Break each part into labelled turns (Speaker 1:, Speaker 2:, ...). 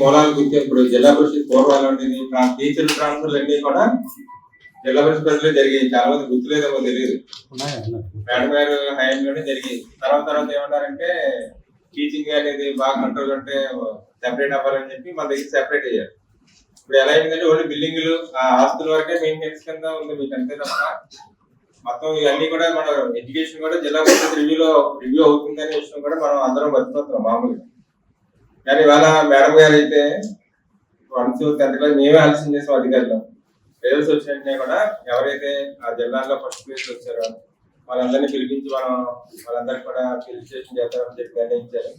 Speaker 1: మూలాలు గుర్తి ఇప్పుడు జిల్లా పరిషత్ పూర్వాలంటే టీచర్ ట్రాన్స్ఫర్లు అన్ని కూడా జిల్లా పరిషత్ పరిధిలో జరిగాయి. చాలా మంది గుర్తులేదేమో తెలియదు. మేడం గారు హయాంలోనే జరిగాయి. తర్వాత ఏమన్నారంటే టీచింగ్ అనేది బాగా కంట్రోల్ అంటే సెపరేట్ అవ్వాలని చెప్పి మన దగ్గర సెపరేట్ అయ్యారు. ఇప్పుడు ఎలా అయిందంటే ఓన్లీ బిల్డింగ్లు ఆస్తుల వరకే మెయింటెనెన్స్ కింద ఉంది మీకు, అంతే తప్ప మొత్తం ఇవన్నీ కూడా మన ఎడ్యుకేషన్ కూడా జిల్లా పరిషత్ రివ్యూ అవుతుందనే విషయం కూడా మనం అందరం మర్చిపోతున్నాం మామూలుగా. కానీ ఇవాళ మేడం గారు అయితే 1th 10th క్లాస్ మేమే ఆలస్యం చేసాం అధికారులు. రిజల్ట్స్ వచ్చినట్టే కూడా ఎవరైతే ఆ జిల్లాలో ఫస్ట్ ప్లేస్ వచ్చారో వాళ్ళందరినీ పిలిపించి వాళ్ళందరికీ కూడా ఫెలిసిటేషన్ చేస్తారని చెప్పి నిర్ణయించారు.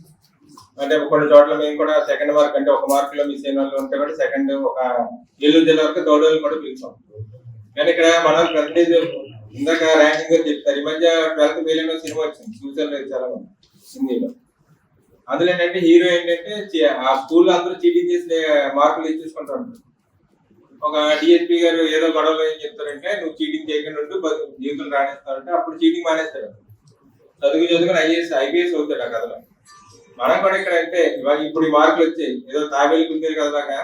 Speaker 1: అంటే కొన్ని చోట్ల మేము కూడా సెకండ్ మార్క్ అంటే 1 మార్కులో మిస్ అయిన వాళ్ళు ఉంటే కూడా సెకండ్ ఒక ఏలూరు జిల్లా వరకు 3rd వాళ్ళు కూడా పిలిచాం. కానీ ఇక్కడ మనం పర్సెంటేజ్ ఇందాక ర్యాంకింగ్ అని చెప్తారు. ఈ మధ్య 12th ఫెయిల్ అయిన సినిమా వచ్చింది, చూసారు చాలా మంది హిందీలో. అందులో ఏంటంటే హీరో ఏంటంటే ఆ స్కూల్లో అందరూ చీటింగ్ చేసి మార్కులు ఇచ్చేసుకుంటూ ఉంటారు. ఒక డిఎస్పీ గారు ఏదో గొడవలో ఏం చెప్తారంటే నువ్వు చీటింగ్ చేయకుండా ఉంటూ జీవితం రాణిస్తారంటే అప్పుడు చీటింగ్ మానేస్తాడు. చదువుకుని ఐపీఎస్ అవుతాడు ఆ కథలో. మనం కూడా ఇక్కడ అంటే ఇవాళ ఇప్పుడు ఈ మార్కులు వచ్చాయి, ఏదో తాబేలు కుందేలు కదలాగా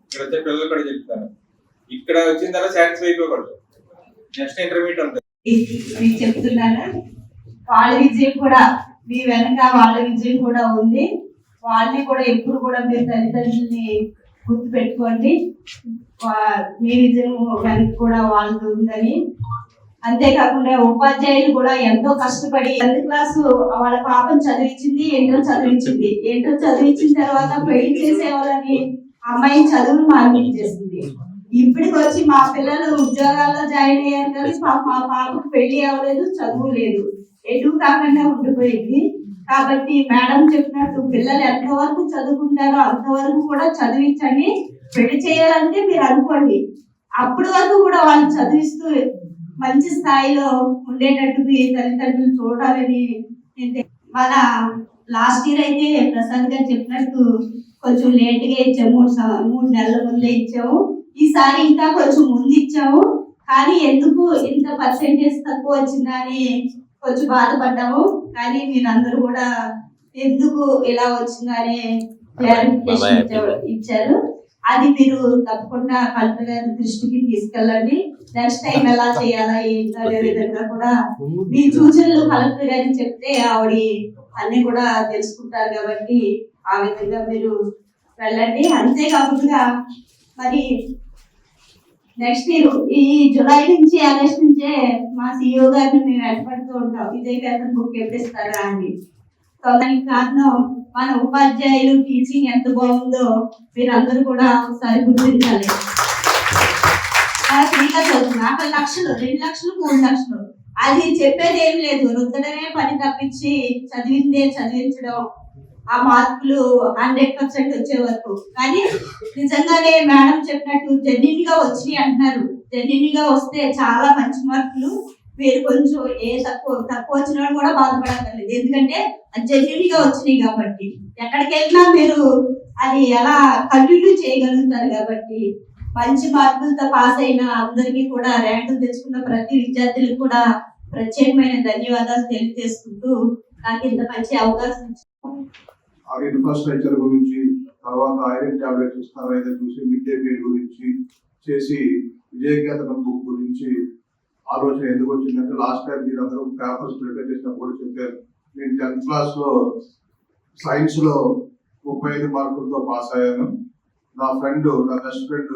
Speaker 1: ఇక్కడ వచ్చే పిల్లలు కూడా చెప్తాను. ఇక్కడ వచ్చిన తర్వాత సాటిస్ఫై అయిపోకూడదు, నెక్స్ట్ ఇంటర్మీడియట్ ఉంటుంది.
Speaker 2: చెప్తున్నాను వాళ్ళ విజయం కూడా మీ వెనక వాళ్ళ విజయం కూడా ఉంది. వాళ్ళని కూడా ఎప్పుడు కూడా మీరు తల్లిదండ్రుల్ని గుర్తు పెట్టుకోండి. మీ విజయం వెనక కూడా వాళ్ళది ఉందని. అంతేకాకుండా ఉపాధ్యాయులు కూడా ఎంతో కష్టపడి 10th క్లాసు వాళ్ళ పాపను చదివించింది, ఇంటర్ చదివించిన తర్వాత పెళ్లి చేసేవాళ్ళని అమ్మాయిని చదువును మానిపించేసింది. ఇప్పటికి వచ్చి మా పిల్లలు ఉద్యోగాల్లో జాయిన్ అయ్యారు కానీ మా పాపకు పెళ్లి అవ్వలేదు, చదువు లేదు, ఎటు కాకుండా ఉండిపోయింది. కాబట్టి మేడం చెప్పినట్టు పిల్లలు ఎంతవరకు చదువుకుంటారో అంతవరకు కూడా చదివించండి. పెళ్లి చేయాలంటే మీరు అనుకోండి, అప్పటి వరకు కూడా వాళ్ళు చదివిస్తూ మంచి స్థాయిలో ఉండేటట్టు తల్లిదండ్రులు చూడాలని. మన లాస్ట్ ఇయర్ అయితే ప్రసాద్ గారు చెప్పినట్టు కొంచెం లేట్గా ఇచ్చాము, 3 నెలల ముందే ఇచ్చాము. ఈసారి ఇంకా కొంచెం ముందు ఇచ్చాము. కానీ ఎందుకు ఇంత పర్సెంటేజ్ తక్కువ వచ్చిందని కొంచెం బాధపడ్డాము. కానీ మీరందరూ కూడా ఎందుకు ఇలా వచ్చిందని క్లారిఫికేషన్ ఇచ్చారు. అది మీరు తప్పకుండా కలెక్టర్ గారి దృష్టికి తీసుకెళ్ళండి. నెక్స్ట్ టైం ఎలా చేయాలా ఏంటనే విధంగా కూడా మీ సూచనలు కలెక్టర్ గారికి చెప్తే ఆవిడ అన్ని కూడా తెలుసుకుంటారు. కాబట్టి ఆ విధంగా మీరు వెళ్ళండి. అంతేకాకుండా మరి నెక్స్ట్ ఇయర్ ఈ జూలై నుంచి ఆగస్ట్ నుంచే మా సిఇఓ గారిని మేము వెంటబడుతూ ఉంటాం, విజయ్ గారిని బుక్ ఎప్పిస్తారా అని. దానికి కారణం మన ఉపాధ్యాయులు టీచింగ్ ఎంత బాగుందో మీరందరూ కూడా ఒకసారి గుర్తించాలి. 1 లక్షలు 2 లక్షలు 3 లక్షలు అది చెప్పేది ఏం లేదు, రుద్దడమే పని తప్పించి చదివించడం ఆ మార్కులు 100% వచ్చే వరకు. కానీ నిజంగానే మేడం చెప్పినట్టు జెన్యున్ గా వచ్చినాయి అంటున్నారు. జెన్యున్ గా వస్తే చాలా మంచి మార్కులు. మీరు కొంచెం తక్కువ వచ్చిన కూడా బాధపడక్కర్లేదు, ఎందుకంటే జెన్యున్ గా వచ్చినాయి కాబట్టి ఎక్కడికి వెళ్ళినా మీరు అది ఎలా కంటిన్యూ చేయగలుగుతారు. కాబట్టి మంచి మార్కులతో పాస్ అయిన అందరికీ కూడా ర్యాంకులు తెచ్చుకున్న ప్రతి విద్యార్థులకు కూడా ప్రత్యేకమైన ధన్యవాదాలు తెలియజేసుకుంటూ నాకు ఇంత మంచి అవకాశం
Speaker 3: ఇన్ఫ్రాస్ట్రక్చర్ గురించి, తర్వాత ఐరన్ టాబ్లెట్స్ ఇస్తారా ఏదో చూసి, మిడ్ డే మీల్ గురించి చేసి, విజయకేతనం బుక్ గురించి ఆలోచన ఎందుకు వచ్చిందంటే లాస్ట్ టైం మీరు అందరూ పేపర్స్ ప్రిపేర్ చేసినప్పుడు చెప్పారు. నేను 10th క్లాస్లో సైన్స్లో 35 మార్కులతో పాస్ అయ్యాను. నా బెస్ట్ ఫ్రెండ్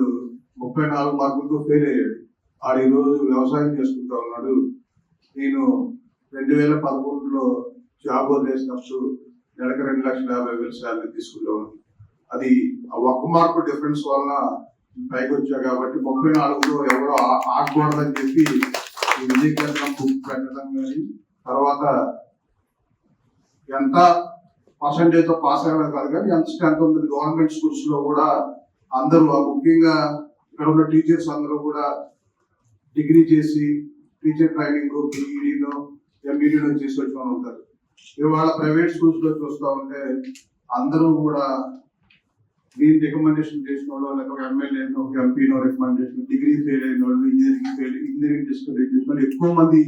Speaker 3: 34 మార్కులతో ఫెయిల్ అయ్యాడు. ఆడు ఈరోజు వ్యవసాయం చేసుకుంటూ ఉన్నాడు. నేను 2011లో జాబ్ వదిలేసినప్పుడు నెలకు 2,50,000 శాలరీ తీసుకున్నాను. అది ఆ 1 మార్కు డిఫరెన్స్ వల్ల పైకి వచ్చా. కాబట్టి 34లో ఎవరో ఆగకూడదని చెప్పి ఈ విజయకేతనం బుక్ పెట్టడం. కానీ తర్వాత ఎంత పర్సంటేజ్ తో పాస్ అయ్యేది కాదు, కానీ ఎంత స్ట్రెంత్ ఉంది గవర్నమెంట్ స్కూల్స్ లో కూడా అందరూ, ముఖ్యంగా ఇక్కడ ఉన్న టీచర్స్ అందరూ కూడా డిగ్రీ చేసి టీచర్ ట్రైనింగ్ బీఈడీలో ఎంఈడీలో చేసి వచ్చి ఉంటారు. ఇవాళ ప్రైవేట్ స్కూల్స్ లో చూస్తూ ఉంటే అందరూ కూడా దీని రికమెండేషన్ చేసిన వాళ్ళు, లేకపోతే ఎమ్మెల్యేనో ఎంపీనో రికమెండేషన్, డిగ్రీ ఫెయిల్ అయిన వాళ్ళు, ఇంజనీరింగ్ డిస్కరేజ్ చేసిన వాళ్ళు ఎక్కువ మంది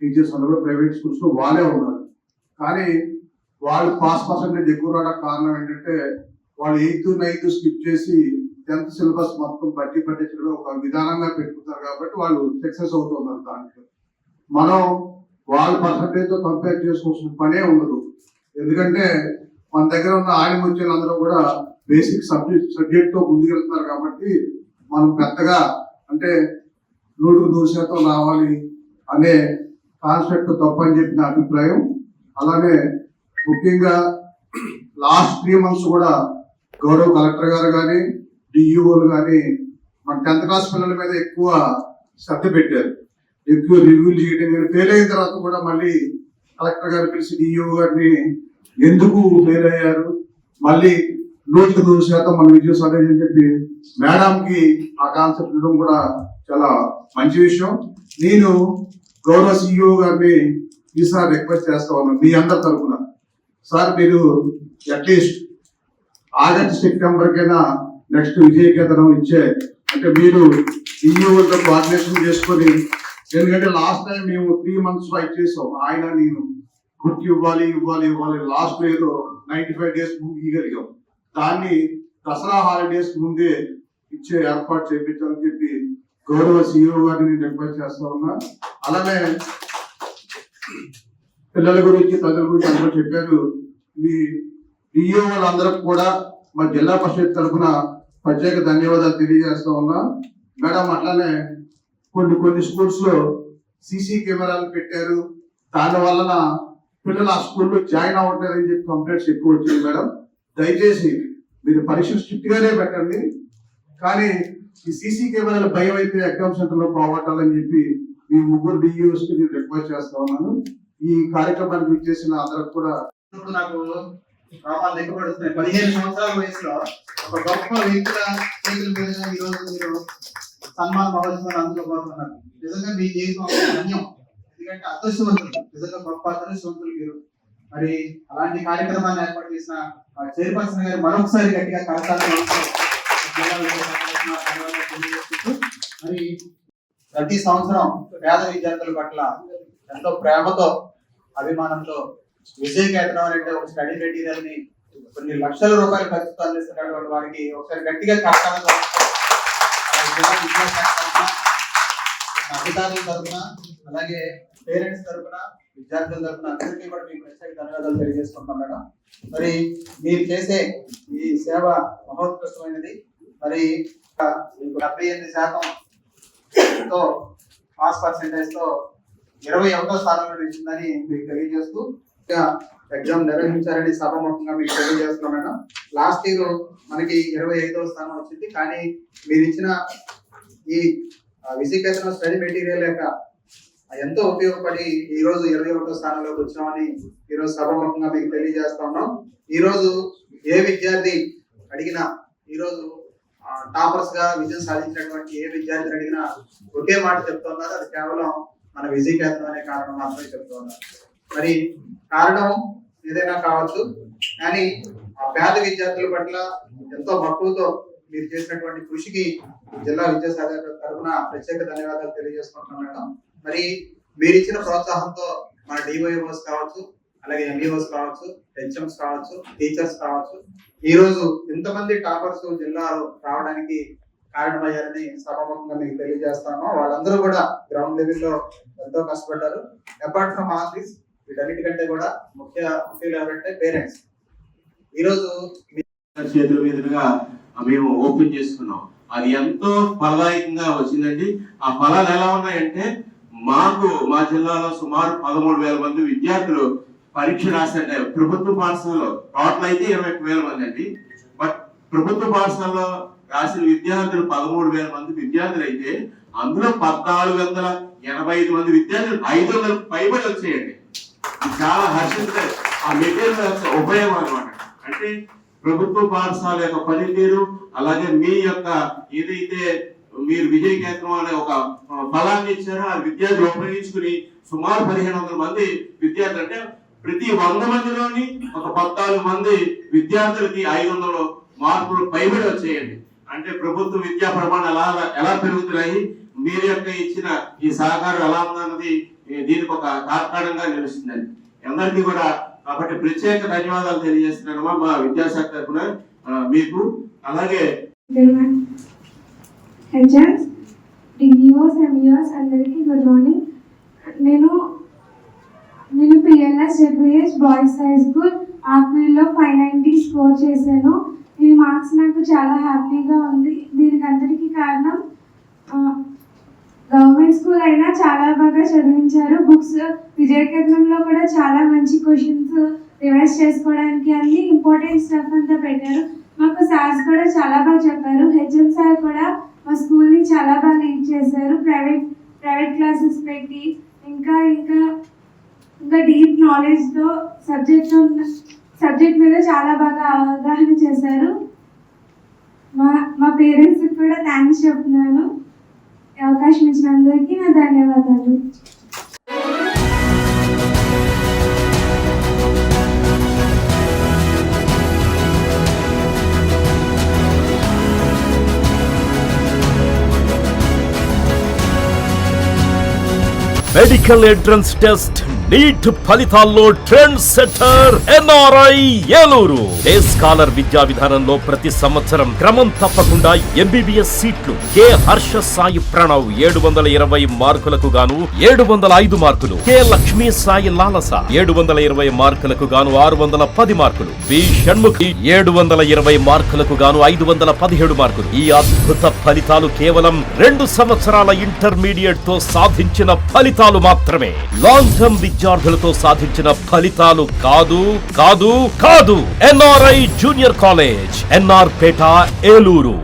Speaker 3: టీచర్స్ అందరూ ప్రైవేట్ స్కూల్స్ లో వాళ్ళే ఉన్నారు. కానీ వాళ్ళు పాస్ పర్సెంటేజ్ ఎక్కువ రావడానికి కారణం ఏంటంటే వాళ్ళు 8th 9th స్కిప్ చేసి 10th సిలబస్ మొత్తం బట్టి పట్టించడం ఒక విధానంగా పెట్టుకుంటారు కాబట్టి వాళ్ళు సక్సెస్ అవుతున్నారు దాంట్లో. మనం వాళ్ళ పర్సంటేజ్ తో కంపేర్ చేసుకోవాల్సిన పనే ఉండదు. ఎందుకంటే మన దగ్గర ఉన్న ఆడిముత్యాలు అందరూ కూడా బేసిక్ సబ్జెక్ట్ తో ముందుకెళ్తున్నారు కాబట్టి మనం పెద్దగా అంటే 100% రావాలి అనే కాన్సెప్ట్ తప్పని చెప్పి నా అభిప్రాయం. అలానే ముఖ్యంగా లాస్ట్ 3 months కూడా గౌరవ కలెక్టర్ గారు కానీ డిఈఓలు కానీ మన 10th క్లాస్ పిల్లల మీద ఎక్కువ శ్రద్ధ పెట్టారు. ఎక్కువ రివ్యూలు చేయడం కానీ ఫెయిల్ అయిన తర్వాత కూడా మళ్ళీ కలెక్టర్ గారు పిలిచి డిఈఓ గారిని ఎందుకు ఫెయిల్ అయ్యారు, మళ్ళీ 100% మన విజయం సాధించని చెప్పి మేడంకి ఆ కాన్సెప్ట్ ఇవ్వడం కూడా చాలా మంచి విషయం. నేను గౌరవ సిఇఓ గారిని ఈసారి రిక్వెస్ట్ చేస్తా ఉన్నాను మీ అందరి తరఫున, సార్ మీరు అట్లీస్ట్ ఆగస్ట్ సెప్టెంబర్ కైనా నెక్స్ట్ విజయ కేంద్రం ఇచ్చే అంటే మీరు డిఈఓతో కోఆర్డినేషన్ చేసుకొని, ఎందుకంటే లాస్ట్ టైం మేము 3 months ఫైట్ చేసాం ఆయన నేను గుర్తు ఇవ్వాలి లాస్ట్ ఏదో 95 days ముందు ఇవ్వగలిగాం. దాన్ని దసరా హాలిడేస్ ముందే ఇచ్చే ఏర్పాటు చేయించాలని చెప్పి గౌరవ సిఇఓ గారిని రిక్వెస్ట్ చేస్తా ఉన్నా. అలానే పిల్లల గురించి ప్రజల గురించి అందరూ చెప్పారు. మీ డిఓ వాళ్ళందరికి కూడా మా జిల్లా పరిషత్ తరఫున ప్రత్యేక ధన్యవాదాలు తెలియజేస్తా ఉన్నా. మేడం అట్లానే కొన్ని స్కూల్స్ లో సీసీ కెమెరాలు పెట్టారు, దాని వలన పిల్లలు ఆ స్కూల్లో జాయిన్ అవ్వట్లేదని చెప్పి కంప్లైంట్స్ ఎక్కువ వచ్చింది. మేడం దయచేసి మీరు పరీక్షలు స్ట్రిక్ట్ గానే పెట్టండి, కానీ ఈ సీసీ కెమెరాల భయం అయితే ఎగ్జామ్ సెంటర్ లో పోగొట్టాలని చెప్పి మీ 3 డిఈఓస్ కి నేను రిక్వెస్ట్ చేస్తా ఉన్నాను. ఈ కార్యక్రమానికి ఇచ్చేసిన అందరికి కూడా
Speaker 4: నాకు రామాలు లెక్కపడుతున్నాయి. 15 సంవత్సరాల వయసులో ఒక గొప్ప వ్యక్తుల చేతుల మీదుగా ఈ రోజు మీరు సన్మాన మహోత్సవాన్ని అందుకోబోతున్నారు. నిజంగా మీ జీవితం ధన్యం, ఎందుకంటే అదృష్టవంతులు, నిజంగా గొప్ప అదృష్టవంతులు మీరు. మరి అలాంటి కార్యక్రమాన్ని ఏర్పాటు చేసిన చైర్పర్సన్ గారు మరొకసారి గట్టిగా కరతాళాలు. మరి ప్రతి సంవత్సరం పేద విద్యార్థుల పట్ల ఎంతో ప్రేమతో అభిమానంతో విజయ కేంద్రం అంటే ఒక స్టడీ మెటీరియల్ ని కొన్ని లక్షల రూపాయలు ఖర్చుతో అందిస్తున్నటువంటి వారికి ఒకసారి గట్టిగా కరతాళాలు అధికారుల తరఫున అలాగే పేరెంట్స్ తరఫున విద్యార్థుల తరఫున అందరికీ కూడా మీకు ప్రత్యేక ధన్యవాదాలు తెలియజేసుకుంటున్నాం మేడం. మరి మీరు చేసే ఈ సేవ మహోత్కృష్టమైనది. మరి మీకు 78% తో పాస్ పర్సెంటేజ్ తో 21వ స్థానంలో నిలిచిందని మీకు తెలియజేస్తూ ఎగ్జామ్ నిర్వహించారని సభాముఖంగా మీకు తెలియజేస్తున్నాం మేడం. లాస్ట్ ఇయర్ మనకి 25వ స్థానం వచ్చింది, కానీ మీరు ఇచ్చిన ఈ విజయకేతనం స్టడీ మెటీరియల్ యొక్క ఎంతో ఉపయోగపడి ఈ రోజు 21వ స్థానంలోకి వచ్చామని ఈ రోజు సభాముఖంగా మీకు తెలియజేస్తా ఉన్నాం. ఈ రోజు ఏ విద్యార్థి అడిగినా, ఈ రోజు టాపర్స్ గా విజయం సాధించినటువంటి ఏ విద్యార్థిని అడిగినా ఒకే మాట చెప్తా ఉన్నారు, అది కేవలం మన విజయకేతనం అనే కారణం మాత్రమే చెప్తూ ఉన్నారు. మరి కారణం ఏదైనా కావచ్చు, కానీ ఆ పేద విద్యార్థుల పట్ల ఎంతో మక్కువతో మీరు చేసినటువంటి కృషికి జిల్లా విద్యాశాఖ తరఫున ప్రత్యేక ధన్యవాదాలు తెలియజేసుకుంటున్నాం మేడం. మరి మీరు ఇచ్చిన ప్రోత్సాహంతో మన డివైఓస్ కావచ్చు, అలాగే ఎంఈఓస్ కావచ్చు, హెచ్ఎంస్ కావచ్చు, టీచర్స్ కావచ్చు, ఈ రోజు ఇంతమంది టాపర్స్ జిల్లాలో రావడానికి కారణమయ్యారని సభాముఖంగా మీకు తెలియజేస్తాను. వాళ్ళందరూ కూడా గ్రౌండ్ లెవెల్లో ఎంతో కష్టపడ్డారు. అపార్ట్ ఫ్రమ్ ఆల్ దిస్, వీటన్నిటికంటే కూడా ముఖ్యులు ఎవరంటే పేరెంట్స్. ఈరోజు
Speaker 5: చేతుల మీదుగా మేము ఓపెన్ చేసుకున్నాం. అది ఎంతో ఫలదాయకంగా వచ్చిందండి. ఆ ఫలాలు ఎలా ఉన్నాయంటే, మాకు మా జిల్లాలో సుమారు 13,000 మంది విద్యార్థులు పరీక్ష రాశారు. ప్రభుత్వ పాఠశాలలో టోటల్ అయితే 21,000 మంది అండి. బట్ ప్రభుత్వ పాఠశాలలో రాసిన విద్యార్థులు 13,000 మంది విద్యార్థులు అయితే అందులో 1,485 మంది విద్యార్థులు 500 పైబడి వచ్చేయండి. చాలా హర్షించే ఆ మెటీరియల్ యొక్క ఉపయోగం అనమాట. అంటే ప్రభుత్వ పాఠశాల యొక్క పనితీరు, అలాగే మీ యొక్క ఏదైతే మీరు విజయ కేంద్రం అనే ఒక ఫలాన్ని ఇచ్చారో ఆ విద్యార్థులు ఉపయోగించుకుని సుమారు 1,500 మంది విద్యార్థులు, అంటే ప్రతి 100 మందిలోని ఒక 14 మంది విద్యార్థులకి 500 మార్కులు పైబడి వచ్చేయండి. అంటే ప్రభుత్వ విద్యా ప్రమాణాలు ఎలా పెరుగుతున్నాయి, మీరు యొక్క ఇచ్చిన ఈ సహకారం ఎలా ఉందన్నది దీనికి ఒక తార్కాణంగా నిలుస్తుందండి అందరికీ కూడా. కాబట్టి ప్రత్యేక ధన్యవాదాలు తెలియజేస్తున్నాను మా విద్యాశాఖ తరఫున. మీకు. అలాగే
Speaker 6: హెచ్ఎంస్ డివిఓస్ ఎంఈఓస్ అందరికీ గుడ్ మార్నింగ్. నేను PLS ZVS boys high school ఆక్వీల్లో 590 స్కోర్ చేశాను. ఈ మార్క్స్ నాకు చాలా హ్యాపీగా ఉంది. దీనికి అందరికీ కారణం గవర్నమెంట్ స్కూల్ అయినా చాలా బాగా చదివించారు. బుక్స్ విజయకేతనంలో కూడా చాలా మంచి క్వశ్చన్స్ రివైజ్ చేసుకోవడానికి అన్ని ఇంపార్టెంట్ స్టఫ్ అంతా పెట్టారు. మాకు సార్స్ కూడా చాలా బాగా చెప్పారు. హెచ్ఎం సార్ కూడా మా స్కూల్ని చాలా బాగా లీడ్ చేశారు. ప్రైవేట్ క్లాసెస్ పెట్టి ఇంకా డీప్ నాలెడ్జ్తో సబ్జెక్ట్ మీద చాలా బాగా అవగాహన చేశారు. మా పేరెంట్స్కి కూడా థ్యాంక్స్ చెప్తున్నాను. అవకాశం ఇచ్చిన అందరికీ నా ధన్యవాదాలు.
Speaker 7: మెడికల్ ఎంట్రన్స్ టెస్ట్ నీట్ ఫలితాల్లో trend setter NRI Eluru. Day scholar విద్యా విధానంలో ప్రతి సంవత్సరం క్రమం తప్పకుండా ఎంబీబీఎస్ సీట్లు. కె హర్ష సాయి ప్రణవ్ 720 మార్కులకు గాను 705 మార్కులు. కె లక్ష్మీ సాయి లాలస 720 మార్కులకు గాను 610 మార్కులు. బి షణ్ముఖి 720 మార్కులకు గాను 517 మార్కులు. ఈ అద్భుత ఫలితాలు కేవలం 2 సంవత్సరాల ఇంటర్మీడియట్ తో సాధించిన ఫలితాలు మాత్రమే. లాంగ్ టర్మ్ విద్యార్థులతో సాధించిన ఫలితాలు కాదు కాదు కాదు. ఎన్ఆర్ఐ జూనియర్ కాలేజ్, ఎన్ఆర్ పేట, ఏలూరు.